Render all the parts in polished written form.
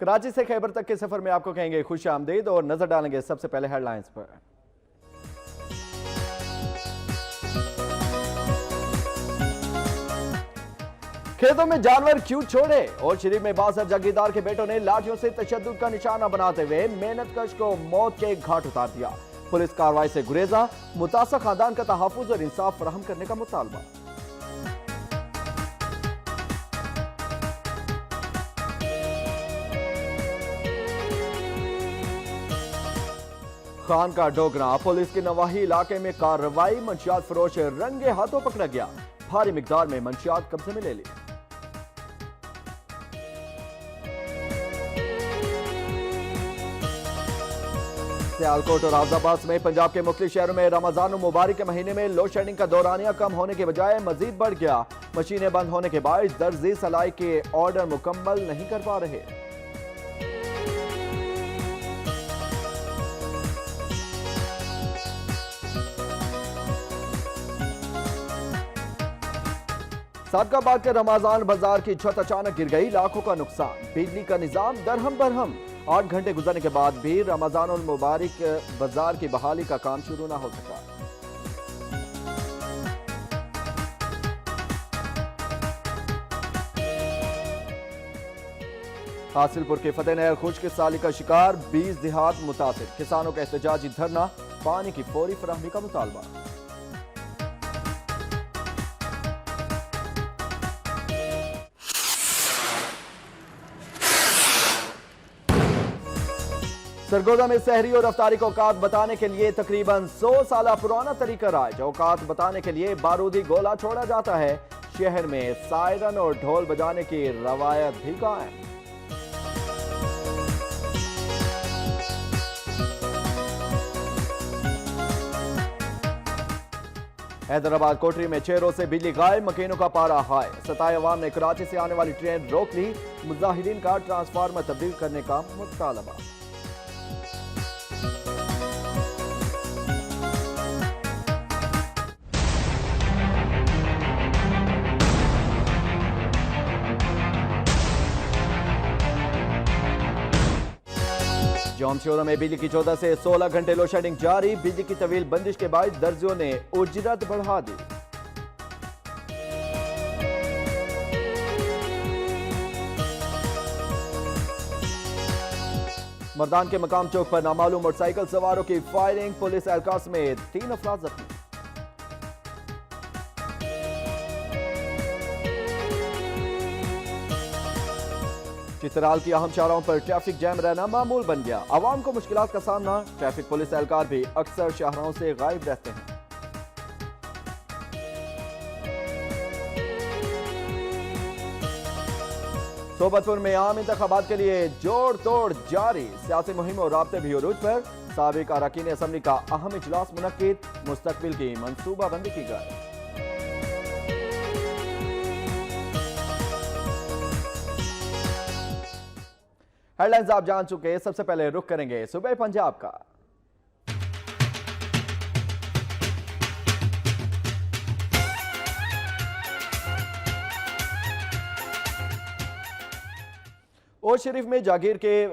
کراچی سے خیبر تک کے سفر میں آپ کو کہیں گے خوش آمدید اور نظر ڈالیں گے سب سے پہلے ہیڈ لائنز پر۔ کھیتوں میں جانور کیوں چھوڑے؟ اور شریف میں باسر جاگیردار کے بیٹوں نے لاٹھیوں سے تشدد کا نشانہ بناتے ہوئے محنت کش کو موت کے گھاٹ اتار دیا۔ پولیس کارروائی سے گریزاں، متاثرہ خاندان کا تحفظ اور انصاف فراہم کرنے کا مطالبہ۔ خان کا ڈوگرا، پولیس کے نواحی علاقے میں کارروائی، منشیات فروش رنگے ہاتھوں پکڑا گیا، بھاری مقدار میں منشیات قبضے میں لے لی۔ سیالکوٹ اور آباد آباد میں پنجاب کے مختلف شہروں میں رمضان المبارک کے مہینے میں لوڈ شیڈنگ کا دورانیہ کم ہونے کے بجائے مزید بڑھ گیا۔ مشینیں بند ہونے کے باعث درزی سلائی کے آرڈر مکمل نہیں کر پا رہے۔ سابقہ باد کے رمضان بازار کی چھت اچانک گر گئی، لاکھوں کا نقصان، بجلی کا نظام درہم برہم۔ 8 گھنٹے گزرنے کے بعد بھی رمضان المبارک بازار کی بحالی کا کام شروع نہ ہو سکا۔ حاصل پور کے فتح نہر خشک سالی کا شکار، 20 دیہات متاثر، کسانوں کا احتجاجی دھرنا، پانی کی فوری فراہمی کا مطالبہ۔ سرگودا میں سحری اور افطاری کو اوقات بتانے کے لیے تقریباً 100 سالہ پرانا طریقہ رائج، اوقات بتانے کے لیے بارودی گولا چھوڑا جاتا ہے۔ شہر میں سائرن اور ڈھول بجانے کی روایت بھی قائم۔ حیدرآباد کوٹری میں 6 روز سے بجلی غائب، مکینوں کا پارا ہائی، ستائے عوام نے کراچی سے آنے والی ٹرین روک لی، مظاہرین کا ٹرانسفارمر تبدیل کرنے کا مطالبہ۔ جومشورہ میں بجلی کی 14 سے 16 گھنٹے لوڈ شیڈنگ جاری، بجلی کی طویل بندش کے باعث درزیوں نے اجرت بڑھا دی۔ مردان کے مقام چوک پر نامعلوم موٹر سائیکل سواروں کی فائرنگ، پولیس اہلکار سمیت 3 افراد زخمی۔ چترال کی اہم شاہراہوں پر ٹریفک جام رہنا معمول بن گیا، عوام کو مشکلات کا سامنا، ٹریفک پولیس اہلکار بھی اکثر شاہراہوں سے غائب رہتے ہیں۔ صوبت پور میں عام انتخابات کے لیے جوڑ توڑ جاری، سیاسی مہم اور رابطے بھی عروج پر، سابق اراکین اسمبلی کا اہم اجلاس منعقد، مستقبل کی منصوبہ بندی کی گئی۔ ہیڈ لائنز آپ جان چکے، سب سے پہلے رخ کریں گے صوبہ پنجاب کا۔ اور شریف میں جاگیر کے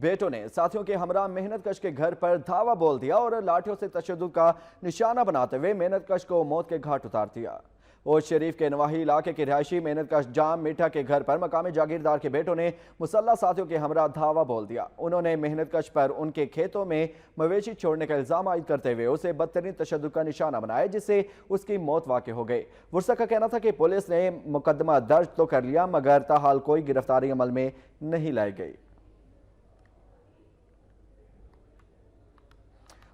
بیٹوں نے ساتھیوں کے ہمراہ محنت کش کے گھر پر دھاوا بول دیا اور لاٹھیوں سے تشدد کا نشانہ بناتے ہوئے محنت کش کو موت کے گھاٹ اتار دیا۔ اور شریف کے نواحی علاقے کے رہائشی محنت کش جام میٹھا کے گھر پر مقامی جاگیردار کے بیٹوں نے مسلح ساتھیوں کے ہمراہ دھاوا بول دیا۔ انہوں نے محنت کش پر ان کے کھیتوں میں مویشی چھوڑنے کا الزام عائد کرتے ہوئے اسے بدترین تشدد کا نشانہ بنایا، جس سے اس کی موت واقع ہو گئی۔ ورثہ کا کہنا تھا کہ پولیس نے مقدمہ درج تو کر لیا مگر تاحال کوئی گرفتاری عمل میں نہیں لائی گئی۔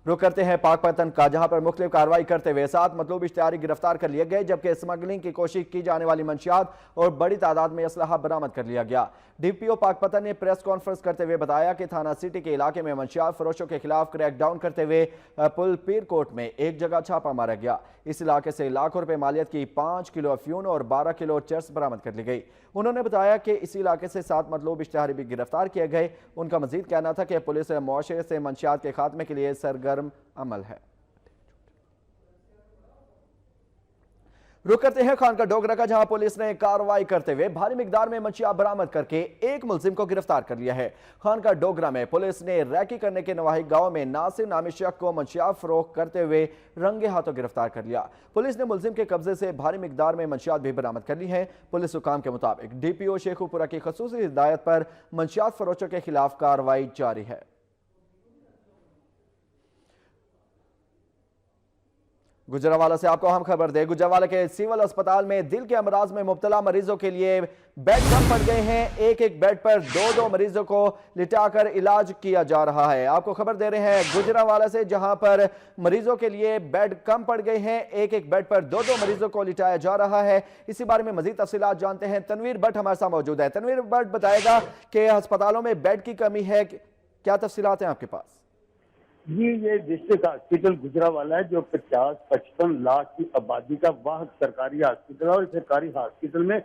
رخ کرتے ہیں پاک پتن کا، جہاں پر مختلف کارروائی کرتے ہوئے 7 مطلوب اشتہاری گرفتار کر لیے گئے، جبکہ اسمگلنگ کی کوشش کی جانے والی منشیات اور بڑی تعداد میں اسلحہ برآمد کر لیا گیا۔ ڈی پی او پاک پتن نے پریس کانفرنس کرتے ہوئے بتایا کہ تھانہ سٹی کے علاقے میں منشیات فروشوں کے خلاف کریک ڈاؤن کرتے ہوئے پل پیر کوٹ میں ایک جگہ چھاپا مارا گیا۔ اس علاقے سے لاکھوں روپے مالیت کی 5 کلو افیون اور 12 کلو چرس برآمد کر لی گئی۔ انہوں نے بتایا کہ اسی علاقے سے 7 مطلوب اشتہاری بھی گرفتار کیے گئے۔ ان کا مزید کہنا تھا کہ پولیس معاشرے سے منشیات کے خاتمے کے لیے سرگرم عمل ہے۔ रुक करते हैं खान का डोगरा का, जहां पुलिस ने कार्रवाई करते हुए भारी मिकदार में मंशियात बरामद करके एक मुलजिम को गिरफ्तार कर लिया है। खान का डोगरा में पुलिस ने रैकी करने के नवाही गांव में नासिर नामी शख्स को मंशियात फरोख्त करते हुए रंगे हाथों गिरफ्तार कर लिया। पुलिस ने मुलजिम के कब्जे से भारी मिकदार में मंशियात भी बरामद कर ली है। पुलिस हुकाम के मुताबिक DPO शेखुपुरा की खसूसी हिदायत पर मंशियात फरोशों के खिलाफ कार्रवाई जारी है। गुजरावाला से आपको हम खबर दें, गुजरावाला के सिविल अस्पताल में दिल के अमराज में मुब्तला मरीजों के लिए बेड कम पड़ गए हैं। एक एक बेड पर दो मरीजों को लिटाकर इलाज किया जा रहा है। आपको खबर दे रहे हैं गुजरावाला से, जहां पर मरीजों के लिए बेड कम पड़ गए हैं। एक एक बेड पर दो मरीजों को लिटाया जा रहा है। इसी बारे में मजीद तफसीलात जानते हैं। तनवीर भट्ट हमारे साथ मौजूद है। तनवीर भट्ट बताएगा कि अस्पतालों में बेड की कमी है, क्या तफसीलात हैं आपके पास? जी, ये डिस्ट्रिक्ट हॉस्पिटल गुजरावाला है जो 50-55 लाख की आबादी का वाहद सरकारी हॉस्पिटल है। और सरकारी हॉस्पिटल में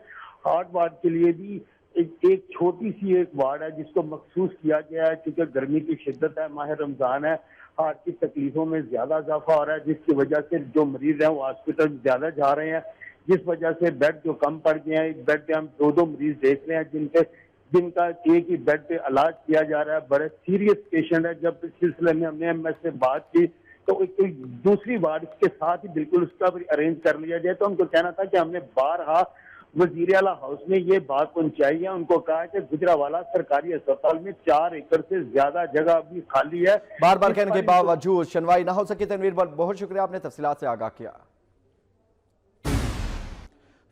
हार्ट वार्ड के लिए भी एक छोटी सी एक वार्ड है जिसको मखसूस किया गया है। क्योंकि गर्मी की शिद्दत है, माह रमजान है, हार्ट की तकलीफों में ज्यादा इजाफा हो रहा है, जिसकी वजह से जो मरीज हैं वो हॉस्पिटल में ज्यादा जा रहे हैं, जिस वजह से बेड जो कम पड़ गए हैं। एक बेड पे हम दो मरीज देख रहे हैं जिनका एक ही बेड पे इलाज किया जा रहा है। बड़े सीरियस पेशेंट है। जब इस सिलसिले में हमने MS से बात की तो एक दूसरी वार्ड के साथ ही बिल्कुल उसका भी अरेंज कर लिया जाए। तो उनको कहना था कि हमने बारहा वजीर आला हाउस में ये बात पहुंचाई है। उनको कहा कि गुजरावाला सरकारी अस्पताल में 4 एकड़ से ज्यादा जगह अभी खाली है। बार बार कहने के बावजूद सुनवाई ना हो सकी। तनवीर, बहुत शुक्रिया, आपने तफसीलात से आगाह किया।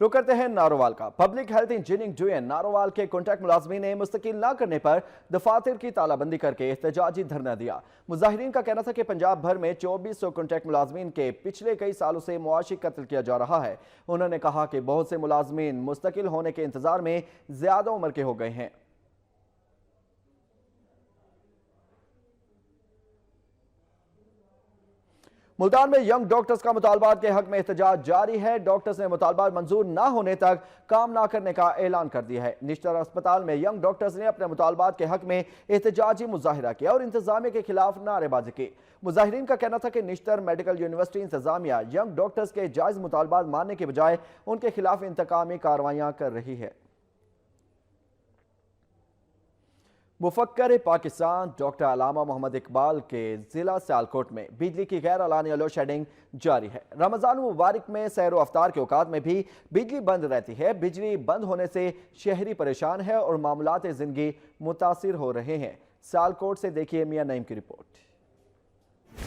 रुक करते हैं नारोवाल का। Public health engineering union Narowal के कॉन्ट्रैक्ट मुलाजमीन ने मुस्तकिल न करने पर दफातर की तालाबंदी करके एहतजाजी धरना दिया। मुजाहिरीन का कहना था कि पंजाब भर में 2400 कॉन्ट्रैक्ट मुलाजमीन के पिछले कई सालों से मुआशी कत्ल किया जा रहा है। उन्होंने कहा कि बहुत से मुलाजमीन मुस्तकिल होने के इंतजार में ज्यादा उम्र के हो गए हैं। मुल्तान में यंग डॉक्टर्स का मुतालबात के हक में एहतजाज जारी है। डॉक्टर्स ने मुतालबात मंजूर ना होने तक काम ना करने का ऐलान कर दिया है। निश्तर अस्पताल में यंग डॉक्टर्स ने अपने मुतालबात के हक में एहतजाजी मुजाहिरा किया और इंतजामिया के खिलाफ नारेबाजी की। मुजाहिरीन का कहना था कि निश्तर मेडिकल यूनिवर्सिटी इंतजामिया यंग डॉक्टर्स के जायज मुतालबात मानने के बजाय उनके खिलाफ इंतकामी कार्रवाइयां कर रही है। मुफक्कर पाकिस्तान डॉक्टर अलामा मोहम्मद इकबाल के जिला सियालकोट में बिजली की गैर अलानिया लोड शेडिंग जारी है। रमजान मुबारक में सैर व अफ्तार के औकात में भी बिजली बंद रहती है। बिजली बंद होने से शहरी परेशान है और मामलात जिंदगी मुतासिर हो रहे हैं। सियालकोट से देखिए मियां नईम की रिपोर्ट।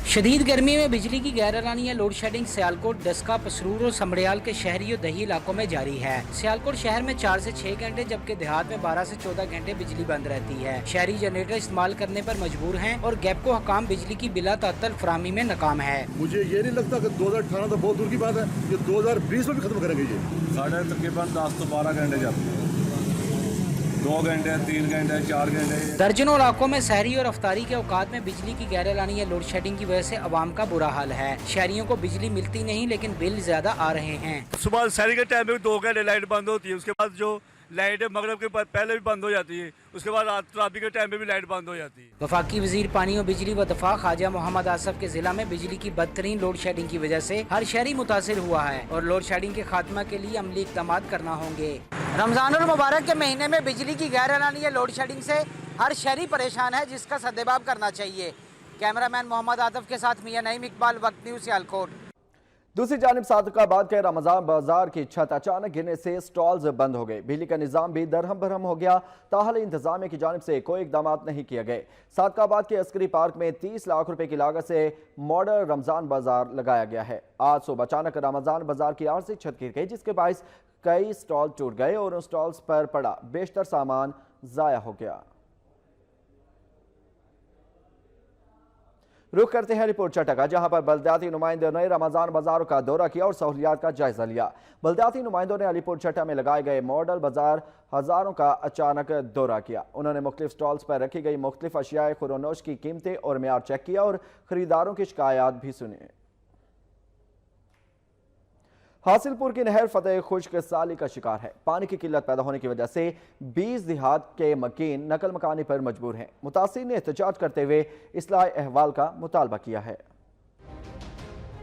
शदीद गर्मी में बिजली की गैरलानिया लोड शेडिंग सियालकोट, डस्का, पसरूर और समड़ियाल के शहरी और दही इलाकों में जारी है। सियालकोट शहर में 4 से 6 घंटे जबकि देहात में 12 से 14 घंटे बिजली बंद रहती है। शहरी जनरेटर इस्तेमाल करने पर मजबूर हैं और गैपको हकाम बिजली की बिला तातल फराहमी में नाकाम है। मुझे ये नहीं लगता कि 2018 तो बहुत दूर की बात है, ये 2020 में भी खत्म करेंगे। ये साढ़े तकरीबन 10 से 12 घंटे जाते हैं, 2 घंटे, 3 घंटे, 4 घंटे। दर्जनों इलाकों में सहरी और अफ्तारी के औकात में बिजली की गैरलानिया लोड शेडिंग की वजह से अवाम का बुरा हाल है। शहरियों को बिजली मिलती नहीं लेकिन बिल ज्यादा आ रहे हैं। सुबह सहरी के टाइम में 2 घंटे लाइट बंद होती है, उसके बाद जो लाइट मगरब के पहले भी बंद हो जाती है, उसके बाद रात के टाइम में भी लाइट बंद हो जाती है। वफाकी वजीर पानी और बिजली व दफा ख्वाजा मोहम्मद आसफ के जिला में बिजली की बदतरीन लोड शेडिंग की वजह से हर शहरी मुतासिर हुआ है और लोड शेडिंग के खात्मा के लिए अमली इक़दाम करना होंगे। रमजान और मुबारक के महीने में बिजली की गैरलानिया लोड शेडिंग से हर शहरी परेशान है, जिसका सद्देबाब करना चाहिए। कैमरामैन मोहम्मद आतिफ के साथ मियां नईम, इकबाल, वक्त न्यूज़, सियालकोट। दूसरी जानिब सादकाबाद के रमजान बाजार की छत अचानक गिरने से स्टॉल्स बंद हो गए। बिजली का निजाम भी दरहम भरहम हो गया। ताहल इंतजामिया की जानिब से कोई इकदाम नहीं किए गए। सादकाबाद के अस्करी पार्क में 30 लाख रुपए की लागत से मॉडल रमजान बाजार लगाया गया है। आज सुबह अचानक रमजान बाजार की आर्जी छत गिर गई, जिसके बायस कई स्टॉल टूट गए और उन स्टॉल्स पर पड़ा बेशतर सामान जाया हो गया। रुख करते हैं रिपोर्ट चट्टा का, जहां पर बल्दियाती नुमाइंदों ने रमजान बाजारों का दौरा किया और सहूलियात का जायजा लिया। बल्दियाती नुमाइंदों ने अलीपुर चट्टा में लगाए गए मॉडल बाजार हजारों का अचानक दौरा किया। उन्होंने मुख्तलिफ स्टॉल्स पर रखी गई मुख्तलिफ अशियाए खुरोनोश की कीमतें और मेयार चेक किया और खरीदारों की शिकायत भी सुनी। हासिलपुर की नहर फतेह खुश्क साली का शिकार है। पानी की किल्लत पैदा होने की वजह से 20 देहात के मकीन नकल मकानी पर मजबूर हैं। मुतासिर ने एहतजाज करते हुए इस्लाह अहवाल का मुतालबा किया है।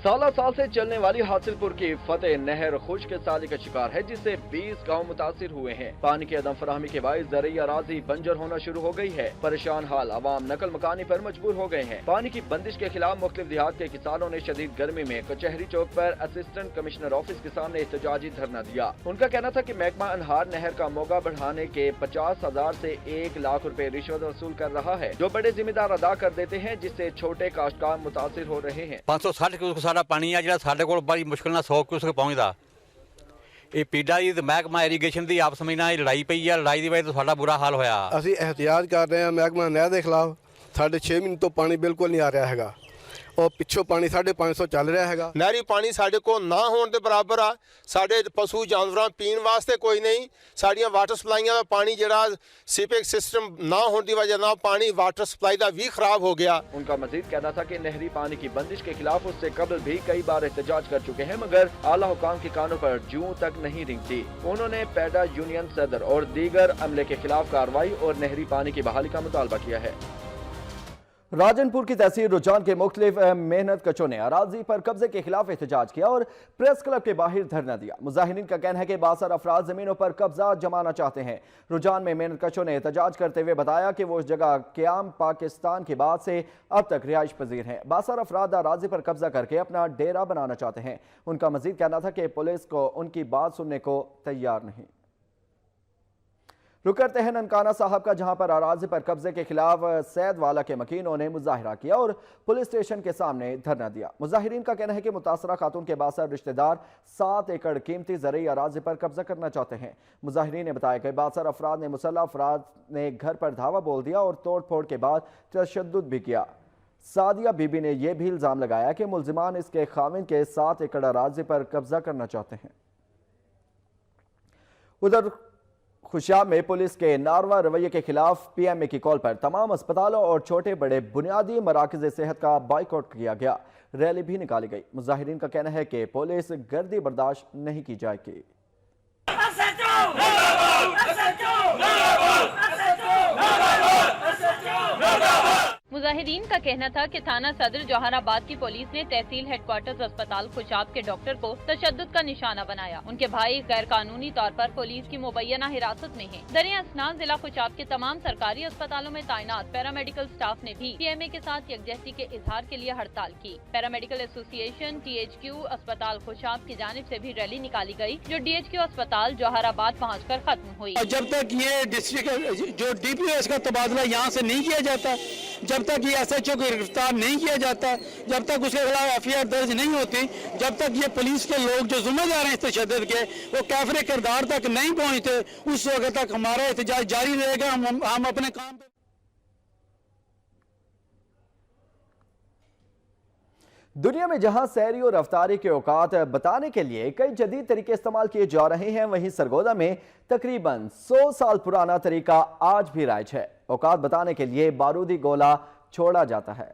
साल से चलने वाली हासिलपुर की फतेह नहर खुश्क साली का शिकार है, जिससे 20 गांव मुतासिर हुए हैं। पानी की अदम फराहमी के बायस ज़रई अराजी बंजर होना शुरू हो गई है। परेशान हाल अवाम नकल मकानी पर मजबूर हो गए हैं। पानी की बंदिश के खिलाफ मुख्तलिफ देहात के किसानों ने शदीद गर्मी में कचहरी चौक पर असिस्टेंट कमिश्नर ऑफिस के सामने एहतजाजी धरना दिया। उनका कहना था कि महकमा अनहार नहर का मोगा बढ़ाने के 50,000 से 1 लाख रुपए रिश्वत वसूल कर रहा है, जो बड़े जिम्मेदार अदा कर देते हैं, जिससे छोटे काश्तकार मुतासिर हो रहे हैं। 560 क्यूसेक साडा पानी है, जिहड़ा साडे कोल बड़ी मुश्किल नाल 100 क्यूसेक पहुंचदा। ਇਹ ਪੀਡਾ ਦੀ ਤੇ ਮਹਿਕਮਾ ਇਰੀਗੇਸ਼ਨ ਦੀ ਆਪਸ ਵਿੱਚ ਨਾਲ ਲੜਾਈ ਪਈ ਆ। ਲੜਾਈ ਦੀ ਵਜ੍ਹਾ ਤੋਂ ਸਾਡਾ ਬੁਰਾ ਹਾਲ ਹੋਇਆ। ਅਸੀਂ ਇhtiyਾਜ ਕਰ ਰਹੇ ਹਾਂ ਮਹਿਕਮਾ ਨਹਿਰ ਦੇ ਖਿਲਾਫ। ਸਾਡੇ 6 ਮਹੀਨੇ ਤੋਂ ਪਾਣੀ ਬਿਲਕੁਲ ਨਹੀਂ ਆ ਰਿਹਾ ਹੈਗਾ और पिछों पानी 550 चल रहा है। नहरी पानी साढ़े को ना होने के बराबर आ। साढ़े पशु जानवरों पीने वास्ते कोई नहीं। साड़ियाँ वाटर सप्लाइयां का पानी जरा सीपेज सिस्टम ना होने की वजह ना पानी वाटर सप्लाई का भी खराब हो गया। उनका मजीद कहना था कि नहरी पानी की बंदिश के खिलाफ उससे कबल भी कई बार एहतजाज कर चुके हैं, मगर आला हुकाम के कानों पर जूं तक नहीं रिंगती। उन्होंने पैडा यूनियन सदर और दीगर अमले के खिलाफ कार्रवाई और नहरी पानी की बहाली का मुतालबा किया है। राजनपुर की तहसील रुझान के मुख्तलिफ मेहनत कशों ने अराजी पर कब्जे के खिलाफ एहतजाज किया और प्रेस क्लब के बाहर धरना दिया। मुजाहिरीन का कहना है कि बासर अफराद जमीनों पर कब्जा जमाना चाहते हैं। रुझान में मेहनत कशों ने एहतजाज करते हुए बताया कि वो उस जगह क्याम पाकिस्तान के बाद से अब तक रिहाइश पजीर हैं। बासर अफराद अराजी पर कब्जा करके अपना डेरा बनाना चाहते हैं। उनका मजीद कहना था कि पुलिस को उनकी बात सुनने को तैयार नहीं। रुक करते हैं ननकाना साहब का, जहां पर अराजी पर कब्जे के खिलाफ सैद वाला के मकीनों ने मुजाहिरा किया और पुलिस स्टेशन के सामने धरना दिया। मुजाहिरीन का कहना है कि मुतासरा खातून के बासर रिश्तेदार 7 एकड़ कीमती ज़रई अराजी पर कब्जा करना चाहते हैं। मुजाहिरीन ने बताया कि बासर अफराद ने मुसल्लह अफराद ने घर पर धावा बोल दिया और तोड़ फोड़ के बाद तशद्दुद भी किया। सादिया बीबी ने यह भी इल्ज़ाम लगाया कि मुल्जिमान इसके खाविन के 7 एकड़ अराजी पर कब्जा करना चाहते हैं। उधर खुशाब में पुलिस के नारवा रवैये के खिलाफ पीएमए की कॉल पर तमाम अस्पतालों और छोटे बड़े बुनियादी मराकज़ सेहत का बाइकआउट किया गया। रैली भी निकाली गई। मुजाहिरीन का कहना है कि पुलिस गर्दी बर्दाश्त नहीं की जाएगी। मुजाहिरीन का कहना था कि थाना सदर जौहराबाद की पुलिस ने तहसील हेडक्वार्टर्स अस्पताल खुशाब के डॉक्टर को तशद्दुद का निशाना बनाया। उनके भाई गैर कानूनी तौर पर पुलिस की मुबैना हिरासत में हैं। दरिया असनान जिला खुशाब के तमाम सरकारी अस्पतालों में तैनात पैरामेडिकल स्टाफ ने भी पीएमए के साथ यकजहती के इजहार के लिए हड़ताल की। पैरामेडिकल एसोसिएशन THQ अस्पताल खुशाब की जानिब से भी रैली निकाली गई, जो DHQ अस्पताल जौहराबाद पहुँच कर खत्म हुई। जब तक ये डिस्ट्रिक्ट जो DPO का तबादला यहाँ से नहीं किया जाता, जब तक ये SHO को गिरफ्तार नहीं किया जाता, जब तक उसके खिलाफ FIR दर्ज नहीं होती, जब तक ये पुलिस के लोग जो जिम्मेदार हैं इस तशद्दुद के वो काफिर किरदार तक नहीं पहुँचते, उस वक्त तक हमारा एहतजाज जारी रहेगा। हम अपने काम पे दुनिया में जहां सैरी और रफ्तारी के औकात बताने के लिए कई जदीद तरीके इस्तेमाल किए जा रहे हैं, वहीं सरगोदा में तकरीबन 100 साल पुराना तरीका आज भी राइज है। औकात बताने के लिए बारूदी गोला छोड़ा जाता है।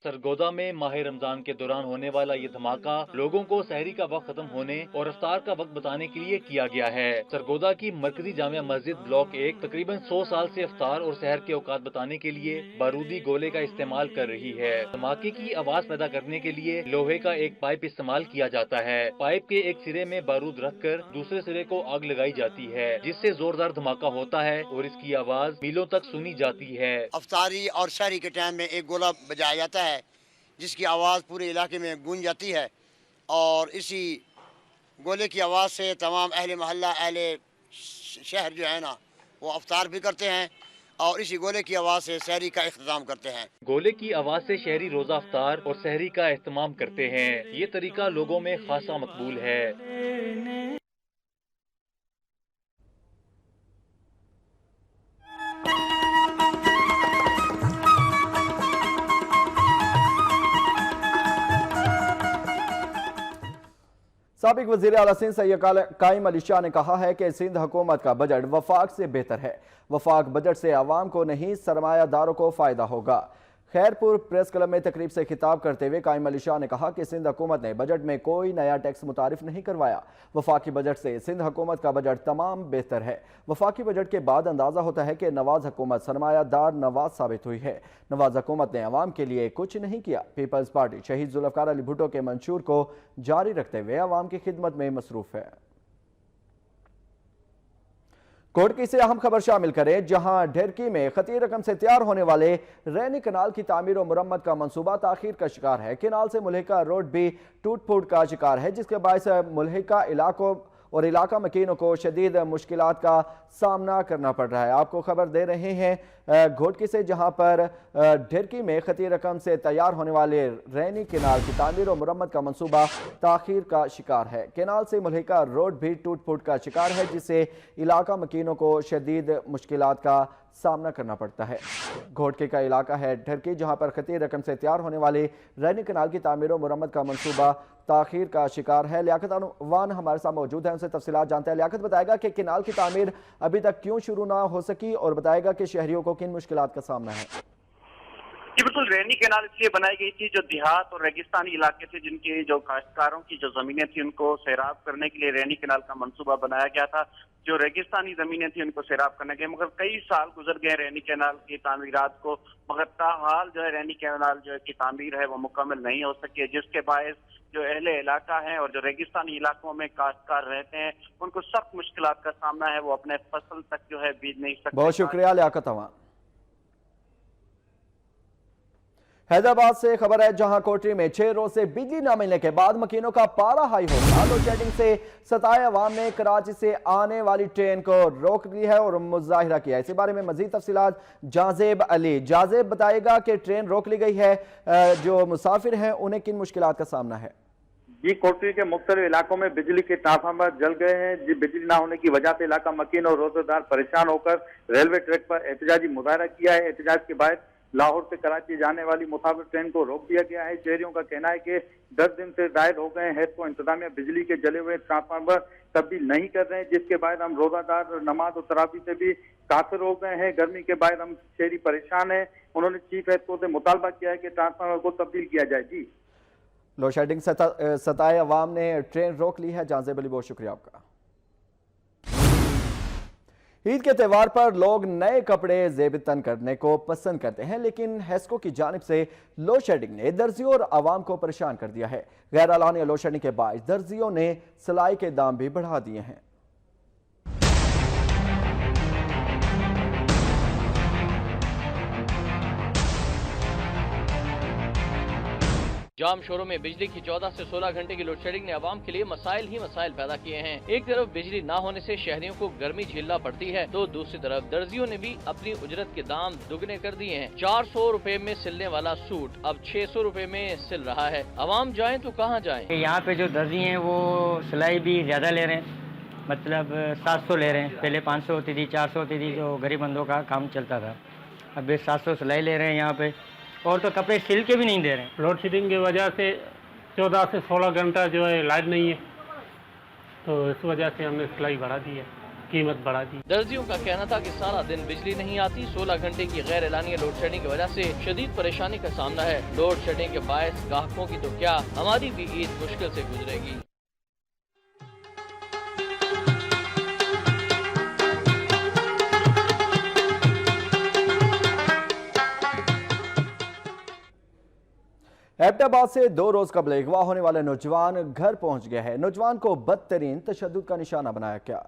सरगोदा में माह रमजान के दौरान होने वाला ये धमाका लोगों को सहरी का वक्त खत्म होने और इफ्तार का वक्त बताने के लिए किया गया है। सरगोदा की मरकजी जामिया मस्जिद ब्लॉक 1 तकरीबन 100 साल से इफ्तार और सहर के औकात बताने के लिए बारूदी गोले का इस्तेमाल कर रही है। धमाके की आवाज पैदा करने के लिए लोहे का एक पाइप इस्तेमाल किया जाता है। पाइप के एक सिरे में बारूद रखकर दूसरे सिरे को आग लगाई जाती है, जिससे जोरदार धमाका होता है और इसकी आवाज मीलों तक सुनी जाती है। इफ्तारी और सहरी के टाइम में एक गोला बजाया जाता है जिसकी आवाज़ पूरे इलाके में गूंज जाती है, और इसी गोले की आवाज़ से तमाम अहले मोहल्ला अहले शहर जो है ना वो इफ्तार भी करते हैं और इसी गोले की आवाज़ से सहरी का इख्तिताम करते हैं। गोले की आवाज़ से शहरी रोज़ा इफ्तार और सहरी का एहतमाम करते हैं। ये तरीका लोगों में खासा मकबूल है। साबिक वज़ीर आला सिंध सैयद काइम अली शाह ने कहा है कि सिंध हुकूमत का बजट वफाक से बेहतर है। वफाक बजट से आवाम को नहीं सरमायादारों को फ़ायदा होगा। खैरपुर प्रेस क्लब में तकरीब से खिताब करते हुए कायम अली शाह ने कहा कि सिंध हुकूमत ने बजट में कोई नया टैक्स मुतारिफ नहीं करवाया। वफाकी बजट से सिंध हुकूमत का बजट तमाम बेहतर है। वफाकी बजट के बाद अंदाजा होता है कि नवाज हुकूमत सरमायादार नवाज साबित हुई है। नवाज हुकूमत ने अवाम के लिए कुछ नहीं किया। पीपल्स पार्टी शहीद जुल्फकार अली भुट्टो के मंशूर को जारी रखते हुए अवाम की खिदमत में मसरूफ है। कोटकी से अहम खबर शामिल करें, जहां ढेरकी में खतीर रकम से तैयार होने वाले रैनी कनाल की तामीर और मुरम्मत का मंसूबा ताखीर का शिकार है। केनाल से मुल्हिका रोड भी टूट फूट का शिकार है, जिसके बायस मुल्हिका इलाकों और इलाका मकीनों को शदीद मुश्किलात का सामना करना पड़ रहा है। आपको खबर दे रहे हैं घोटकी से, जहां पर ढेरकी में खतीर रकम से तैयार होने वाले रैनी केनाल की तामीर और मुरम्मत का मंसूबा ताखीर का शिकार है। केनाल से मुल्हिका रोड भी टूट फूट का शिकार है, जिससे इलाका मकीनों को शदीद मुश्किलात का सामना करना पड़ता है। घोटके का इलाका है ढेरकी, जहां पर खतीर रकम से तैयार होने वाले रैनी केनाल की तामीर और मुरम्मत का मंसूबा ताखीर का शिकार है। लियाकत अनवान हमारे साथ मौजूद है, उनसे तफसीलात जानते हैं। लियाकत बताएगा कि केनाल की तामीर अभी तक क्यों शुरू ना हो सकी और बताएगा कि शहरियों को किन मुश्किलात का सामना है। जी बिल्कुल, रैनी कैनाल इसलिए बनाई गई थी जो देहात और रेगिस्तानी इलाके से जिनके जो काश्तकारों की जो जमीनें थी उनको सैराब करने के लिए रैनी कैनाल का मंसूबा बनाया गया था। जो रेगिस्तानी जमीनें थी उनको सैराब करने के, मगर कई साल गुजर गए रैनी कैनाल की तामीरात को, मगर ताहाल जो है रैनी कैनाल जो है की तामीर है वो मुकम्मल नहीं हो सकी है, जिसके बायस जो अहले इलाका है और जो रेगिस्तानी इलाकों में काश्तकार रहते हैं उनको सख्त मुश्किलात का सामना है। वो अपने फसल तक जो है बीज नहीं सकते। बहुत शुक्रिया लियाकत अनवान। हैदराबाद से खबर है, जहां कोटरी में 6 रोज से बिजली न मिलने के बाद मकीनों का पारा हाई हो गया। लोड शेडिंग से सताए अवाम ने कराची से आने वाली ट्रेन को रोक दी है और मुजाहिरा किया। इसी बारे में मजीद तफसीलात जाजेब अली। जाजेब बताएगा कि ट्रेन रोक ली गई है, जो मुसाफिर हैं उन्हें किन मुश्किलात का सामना है। जी, कोटरी के मुख्तलिफ इलाकों में बिजली के ट्रांसफार्मर जल गए हैं। जी, बिजली ना होने की वजह से इलाका मकीन और रोजेदार परेशान होकर रेलवे ट्रैक पर एहतजाजी मुजाहरा किया है। एहतजाज के बाद लाहौर से कराची जाने वाली मुसाफिर ट्रेन को रोक दिया गया है। शहरियों का कहना है कि 10 दिन से जायद हो गए हैं तो इंतजामिया बिजली के जले हुए ट्रांसफार्मर तब्दील नहीं कर रहे हैं, जिसके बाद हम रोजादार नमाज और तरावी से भी काफिर हो गए हैं। गर्मी के बाद हम शहरी परेशान हैं। उन्होंने चीफ एसपी से मुतालबा किया है कि ट्रांसफार्मर को तब्दील किया जाए। जी, लोड शेडिंग सताए अवाम ने ट्रेन रोक ली है। जाजेब अली, बहुत शुक्रिया आपका। ईद के त्यौहार पर लोग नए कपड़े जेब-ए-तन करने को पसंद करते हैं, लेकिन हेस्को की जानिब से लोड शेडिंग ने दर्जियों और आवाम को परेशान कर दिया है। गैर एलानिया लोड शेडिंग के बाद दर्जियों ने सिलाई के दाम भी बढ़ा दिए हैं। जाम शोरों में बिजली की 14 से 16 घंटे की लोड शेडिंग ने आवाम के लिए मसाइल ही मसाइल पैदा किए हैं। एक तरफ बिजली ना होने से शहरियों को गर्मी झेलना पड़ती है, तो दूसरी तरफ दर्जियों ने भी अपनी उजरत के दाम दुगने कर दिए हैं। 400 रुपए में सिलने वाला सूट अब 600 रुपए में सिल रहा है। आवाम जाए तो कहाँ जाए। यहाँ पे जो दर्जी हैं वो सिलाई भी ज्यादा ले रहे हैं, मतलब 700 ले रहे हैं। पहले 500 होती थी, 400 होती थी, जो गरीब बंदों का काम चलता था। अब 700 सिलाई ले रहे हैं यहाँ पे, और तो कपड़े सिल के भी नहीं दे रहे हैं। लोड शेडिंग की वजह से 14 से 16 घंटा जो है लाइट नहीं है, तो इस वजह से हमने सिलाई बढ़ा दी है, कीमत बढ़ा दी। दर्जियों का कहना था कि सारा दिन बिजली नहीं आती। 16 घंटे की गैर एलानिया लोड शेडिंग की वजह से शदीद परेशानी का सामना है। लोड शेडिंग के बायस ग्राहकों की तो क्या, हमारी भी ईद मुश्किल से गुजरेगी। एबटाबाद से 2 रोज कबल अगवा होने वाले नौजवान घर पहुंच गया है। नौजवान को बदतरीन तशद्दुद का निशाना बनाया गया।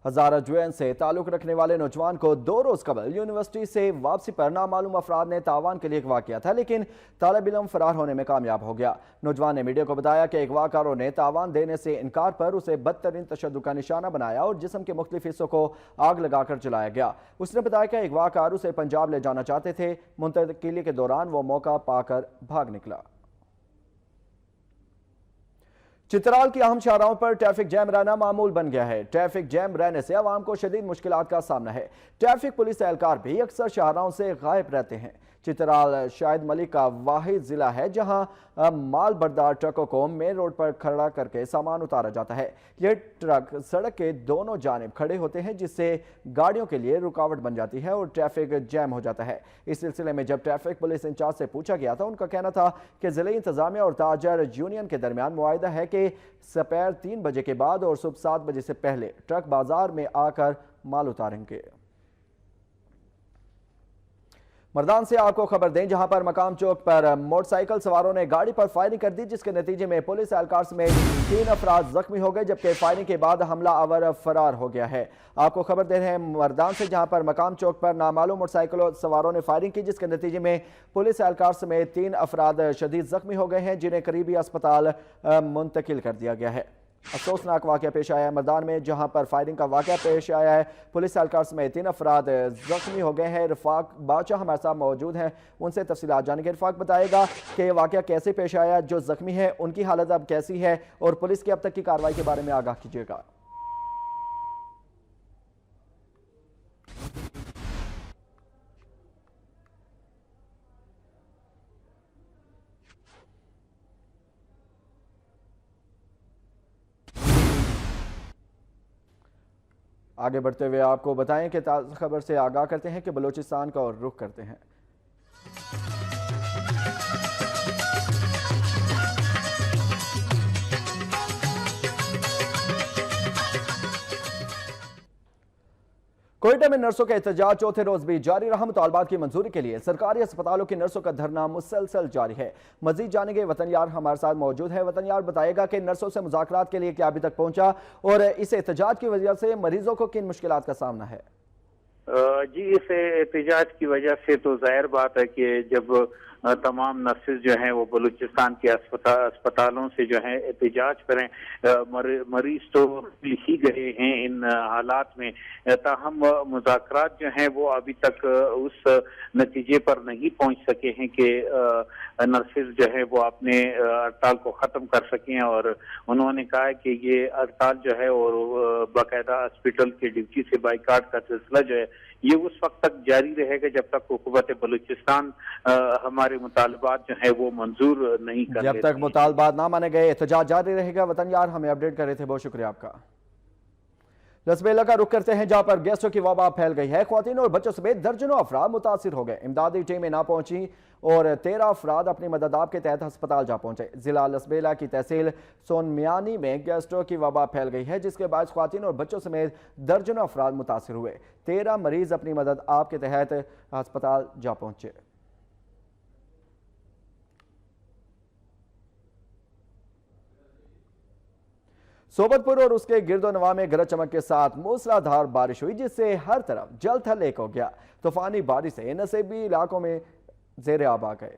हजारा जुएन से ताल्लुक रखने वाले नौजवान को 2 रोज कबल यूनिवर्सिटी से वापसी पर नामालूम अफराद ने तावान के लिए अगवा किया था, लेकिन तालिब इल्म फरार होने में कामयाब हो गया। नौजवान ने मीडिया को बताया कि अगवाकारों ने तावान देने से इनकार पर उसे बदतरीन तशद्दुद का निशाना बनाया और जिस्म के मुख्तलिफ हिस्सों को आग लगाकर जलाया गया। उसने बताया कि अगवाकार उसे पंजाब ले जाना चाहते थे। मुंतकिली के दौरान वो मौका पाकर भाग निकला। चित्राल की अहम शाहराहों पर ट्रैफिक जैम रहना मामूल बन गया है। ट्रैफिक जैम रहने से आवाम को शदीद मुश्किलात का सामना है। ट्रैफिक पुलिस एहलकार भी अक्सर शाहराहों से गायब रहते हैं। चित्राल शाहिद मलिक का वाहिद जिला है जहां माल बरदार ट्रकों को मेन रोड पर खड़ा करके सामान उतारा जाता है। ये ट्रक सड़क के दोनों जानिब खड़े होते हैं जिससे गाड़ियों के लिए रुकावट बन जाती है और ट्रैफिक जैम हो जाता है। इस सिलसिले में जब ट्रैफिक पुलिस इंचार्ज से पूछा गया था, उनका कहना था कि जिले इंतजामिया और ताजर यूनियन के दरमियान मुआहिदा है कि दोपहर 3 बजे के बाद और सुबह 7 बजे से पहले ट्रक बाजार में आकर माल उतारेंगे। मर्दान से आपको खबर दें, जहां पर मकाम चौक पर मोटरसाइकिल सवारों ने गाड़ी पर फायरिंग कर दी, जिसके नतीजे में पुलिस एहलकार समेत 3 अफराद जख्मी हो गए, जबकि फायरिंग के बाद हमलावर फरार हो गया है। आपको खबर दे रहे हैं मर्दान से, जहां पर मकाम चौक पर नामालूम मोटरसाइकिल सवारों ने फायरिंग की, जिसके नतीजे में पुलिस एहलकार समेत 3 अफराद शदीद जख्मी हो गए हैं, जिन्हें करीबी अस्पताल मुंतकिल कर दिया गया है। अफसोसनाक वाक़या पेश आया है मर्दान में, जहां पर फायरिंग का वाक़या पेश आया है। पुलिस एहलकार समेत 3 अफराद जख्मी हो गए हैं। रफाक बादशाह हमारे साथ मौजूद हैं, उनसे तफसीलात जानेंगे। रफाक बताएगा कि ये वाक़या कैसे पेश आया, जो जख्मी है उनकी हालत अब कैसी है और पुलिस की अब तक की कार्रवाई के बारे में आगाह कीजिएगा। आगे बढ़ते हुए आपको बताएं कि ताज़ा खबर से आगाह करते हैं कि बलूचिस्तान का और रुख करते हैं। कोयटा में नर्सों का एहतजाज चौथे रोज भी जारी रहा। मुतालबात की मंजूरी के लिए सरकारी अस्पतालों की नर्सों का धरना मुसलसल जारी है। मजीद जानेंगे, वतन यार हमारे साथ मौजूद है। वतन यार बताएगा कि नर्सों से मुज़ाकरात के लिए क्या अभी तक पहुंचा और इस एहतजाज की वजह से मरीजों को किन मुश्किलात का सामना है? जी, इस एहतजाज की वजह से तो जाहिर बात है कि जब तमाम नर्सेज जो हैं वो बलूचिस्तान के अस्पतालों से जो है एहतजाज करें, मरीज तो ही गए हैं इन हालात में, ताहम मुज़ाकरात जो हैं वो अभी तक उस नतीजे पर नहीं पहुंच सके हैं कि नर्सेज जो है वो अपने हड़ताल को ख़त्म कर सकें। और उन्होंने कहा है कि ये हड़ताल जो है और बाकायदा हॉस्पिटल के ड्यूटी से बाइकाट का सिलसिला जो है ये उस वक्त तक जारी रहेगा जब तक हुकूमत बलूचिस्तान हमारे मुतालबात जो है वो मंजूर नहीं कर जब तक मुतालबात ना माने गए एहतजाज जारी रहेगा। वतन यार हमें अपडेट कर रहे थे, बहुत शुक्रिया आपका। लसबेला का रुख करते हैं, जहां पर गैस्ट्रो की वबा फैल गई है। ख्वातीन और बच्चों समेत दर्जनों अफराद मुतासिर हो गए। इमदादी टीमें ना पहुंची और 13 अफराद अपनी मददाब के तहत अस्पताल जा पहुंचे। जिला लसबेला की तहसील सोनमियानी में गैस्ट्रो की वबा फैल गई है, जिसके बाद ख्वातीन और बच्चों समेत दर्जनों अफराद मुतासिर हुए। 13 मरीज अपनी मददाब के तहत अस्पताल जा पहुंचे। सोबतपुर और उसके गिरदोनवा में गरज चमक के साथ मूसलाधार बारिश हुई, जिससे हर तरफ जल थल एक हो गया। तूफानी बारिश से नसीबी इलाकों में ज़ेर आब आ गए।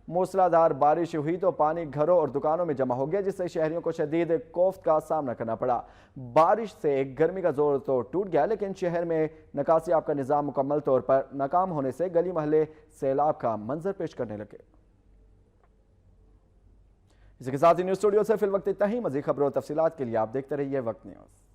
मूसलाधार बारिश हुई तो पानी घरों और दुकानों में जमा हो गया, जिससे शहरियों को शदीद कोफ्त का सामना करना पड़ा। बारिश से गर्मी का जोर तो टूट गया, लेकिन शहर में निकासियाब का निज़ाम मुकम्मल तौर पर नाकाम होने से गली महल्ले सैलाब का मंजर पेश करने लगे। इसी के साथ ही न्यूज़ स्टूडियो से फिल वक्त इतना ही। मज़ीद खबरों और तफसीलात के लिए आप देखते रहिए वक्त न्यूज़।